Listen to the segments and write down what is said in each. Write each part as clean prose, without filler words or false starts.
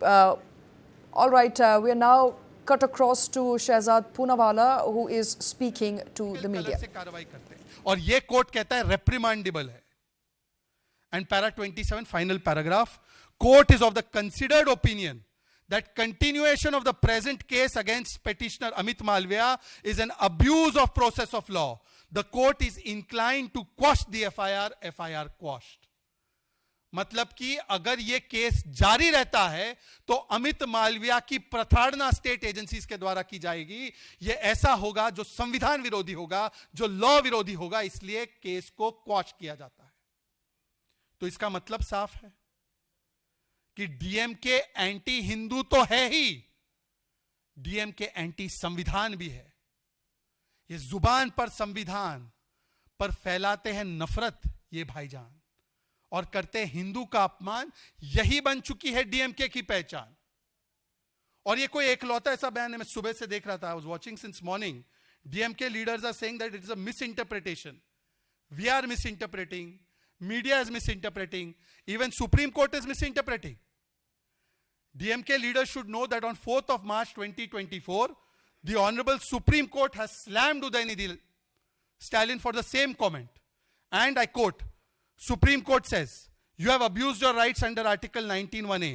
All right, we are now cut across to Shehzad Poonawalla, who is speaking to the media. और ये court कहता है reprimandable है. And para 27 final paragraph, court is of the considered opinion that continuation of the present case against petitioner Amit Malviya is an abuse of process of law. The court is inclined to quash the FIR quashed. मतलब कि अगर ये case जारी रहता है तो अमित मालविया की प्रताड़ना स्टेट एजेंसीज के द्वारा की जाएगी. ये ऐसा होगा जो संविधान विरोधी होगा, जो लॉ विरोधी होगा, इसलिए केस को क्वॉश किया जाता है. तो इसका मतलब साफ है कि डीएमके एंटी हिंदू तो है ही, डीएमके एंटी संविधान भी है. ये जुबान पर संविधान पर फैलाते हैं नफरत ये भाईजान, और करते हैं हिंदू का अपमान. यही बन चुकी है डीएमके की पहचान. और ये कोई एकलौता ऐसा बयान है, मैं सुबह से देख रहा था, I was watching since morning. DMK leaders are saying that it is a misinterpretation. We are misinterpreting, media is misinterpreting, even Supreme Court is misinterpreting. DMK leaders should know that on 4th of March 2024, the Honorable Supreme Court has slammed Udayanidhi Stalin for the same comment. And I quote, Supreme Court says, you have abused your rights under Article 19(1)(a).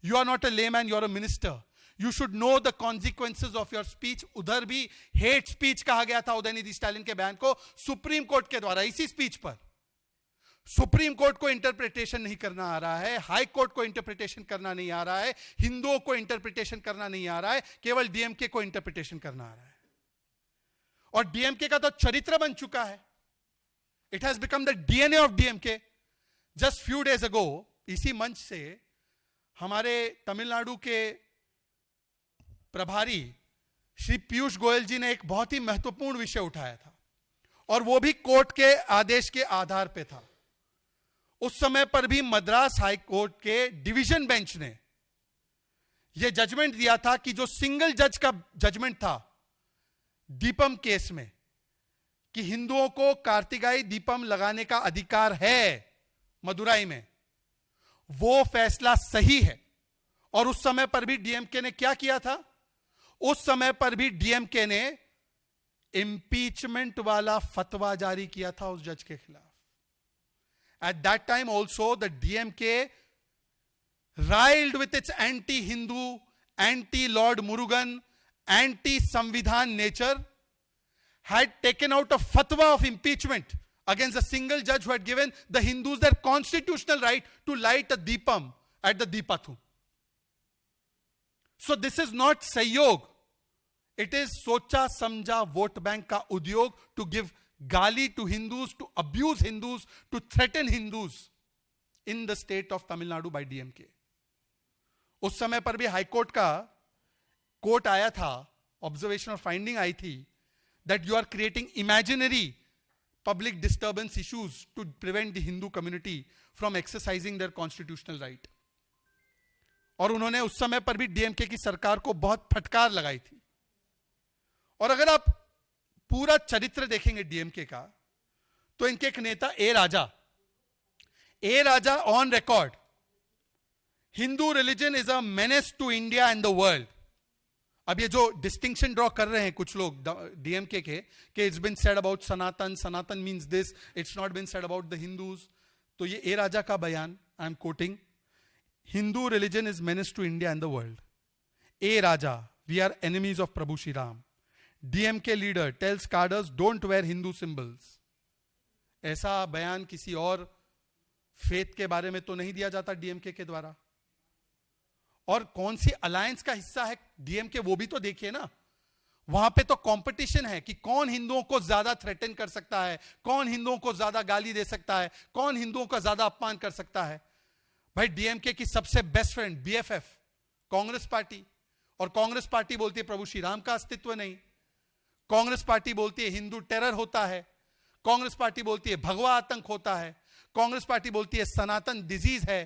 You are not a layman, you are a minister. You should know the consequences of your speech. उधर भी hate speech कहा गया था उदयनिधि स्टालिन के बयान को supreme court के द्वारा. इसी स्पीच पर सुप्रीम कोर्ट को इंटरप्रिटेशन नहीं करना आ रहा है, हाई कोर्ट को इंटरप्रिटेशन करना नहीं आ रहा है, हिंदुओं को इंटरप्रिटेशन करना नहीं आ रहा है, केवल डीएमके को इंटरप्रिटेशन करना आ रहा है. और डीएमके का तो चरित्र बन चुका है. It has become the DNA of DMK. Just few days ago इसी मंच से हमारे तमिलनाडु के प्रभारी श्री पीयूष गोयल जी ने एक बहुत ही महत्वपूर्ण विषय उठाया था, और वो भी कोर्ट के आदेश के आधार पे था. उस समय पर भी मद्रास हाई कोर्ट के डिवीजन बेंच ने यह जजमेंट दिया था कि जो सिंगल जज का जजमेंट था दीपम केस में कि हिंदुओं को कार्तिकाई दीपम लगाने का अधिकार है मदुराई में, वो फैसला सही है. और उस समय पर भी डीएमके ने क्या किया था? उस समय पर भी डीएमके ने इंपीचमेंट वाला फतवा जारी किया था उस जज के खिलाफ. At that time also the DMK, riled with its anti-Hindu, anti-Lord Murugan, anti-Samvidhan nature, had taken out a fatwa of impeachment against a single judge who had given the Hindus their constitutional right to light a deepam at the Deepathu. So this is not Sahyog. It is socha samjha vote bank ka udyog to give gali to Hindus, to abuse Hindus, to threaten Hindus in the state of Tamil Nadu by DMK. उस समय पर भी high court का court आया था, observation और finding आई थी that you are creating imaginary public disturbance issues to prevent the Hindu community from exercising their constitutional right. और उन्होंने उस समय पर भी डीएमके की सरकार को बहुत फटकार लगाई थी. और अगर आप पूरा चरित्र देखेंगे डीएमके का, तो इनके एक नेता A Raja on record, Hindu religion is a menace to India and the world. अब ये जो डिस्टिंक्शन ड्रॉ कर रहे हैं कुछ लोग डीएमके के, it's been said about Sanatan means this, it's not been said about the Hindus. तो ये ए राजा का बयान I am quoting, Hindu religion is menace to India and the world. A Raja, we are enemies of Prabhu Shri Ram. DMK leader tells cadres don't wear Hindu symbols. ऐसा बयान किसी और faith के बारे में तो नहीं दिया जाता डीएमके के द्वारा. और कौन सी अलायंस का हिस्सा है डीएमके, वो भी तो देखिए ना. वहां पे तो कंपटीशन है कि कौन हिंदुओं को ज्यादा थ्रेटन कर सकता है, कौन हिंदुओं को ज्यादा गाली दे सकता है, कौन हिंदुओं का ज्यादा अपमान कर सकता है. भाई डीएमके की सबसे best friend BFF Congress party, और कांग्रेस पार्टी बोलती है प्रभु श्री राम का अस्तित्व नहीं. कांग्रेस पार्टी बोलती है हिंदू टेरर होता है. कांग्रेस पार्टी बोलती है भगवा आतंक होता है. कांग्रेस पार्टी बोलती है सनातन डिजीज है,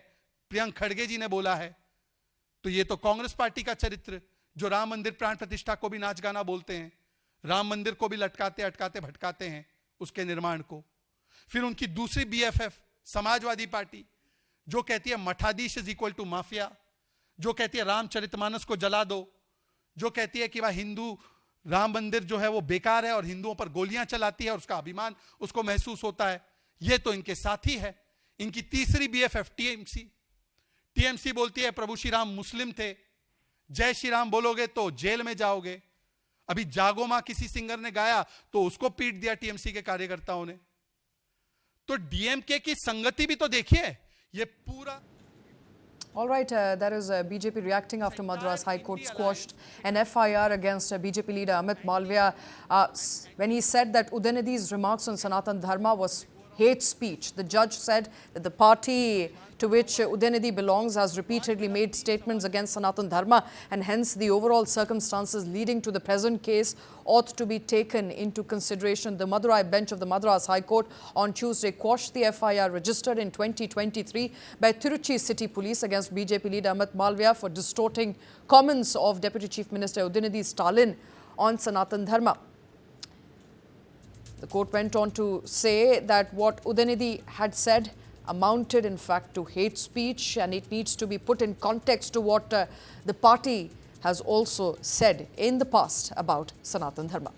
प्रियंक खड़गे जी ने बोला है. तो ये तो कांग्रेस पार्टी का चरित्र, जो राम मंदिर प्राण प्रतिष्ठा को भी नाच गाना बोलते हैं, राम मंदिर को भी लटकाते अटकाते भटकाते हैं उसके निर्माण को. फिर उनकी दूसरी बीएफएफ समाजवादी पार्टी, जो कहती है मठाधीश इज इक्वल टू माफिया, जो कहती है रामचरितमानस को जला दो, जो कहती है कि वह हिंदू राम मंदिर जो है वो बेकार है और हिंदुओं पर गोलियां चलाती है और उसका अभिमान उसको महसूस होता है, ये तो इनके साथी है। इनकी तीसरी बीएफएफ टीएमसी। टीएमसी बोलती है प्रभु श्री राम मुस्लिम थे, जय श्री राम बोलोगे तो जेल में जाओगे। अभी जागो मां किसी सिंगर ने गाया तो उसको पीट दिया टीएमसी के कार्यकर्ताओं ने। तो डीएमके की संगति भी तो देखिए, ये पूरा। All right, that is BJP reacting after Madras High Court squashed an FIR against BJP leader Amit Malviya when he said that Udaynidhi's remarks on Sanatan Dharma was hate speech. The judge said that the party to which Udaynidhi belongs has repeatedly made statements against Sanatan Dharma, and hence the overall circumstances leading to the present case ought to be taken into consideration. The Madurai bench of the Madras High Court on Tuesday quashed the FIR registered in 2023 by Tiruchi City Police against BJP leader Amit Malviya for distorting comments of Deputy Chief Minister Udaynidhi Stalin on Sanatan Dharma. The court went on to say that what Udaynidhi had said amounted in fact to hate speech, and it needs to be put in context to what the party has also said in the past about Sanatan Dharma.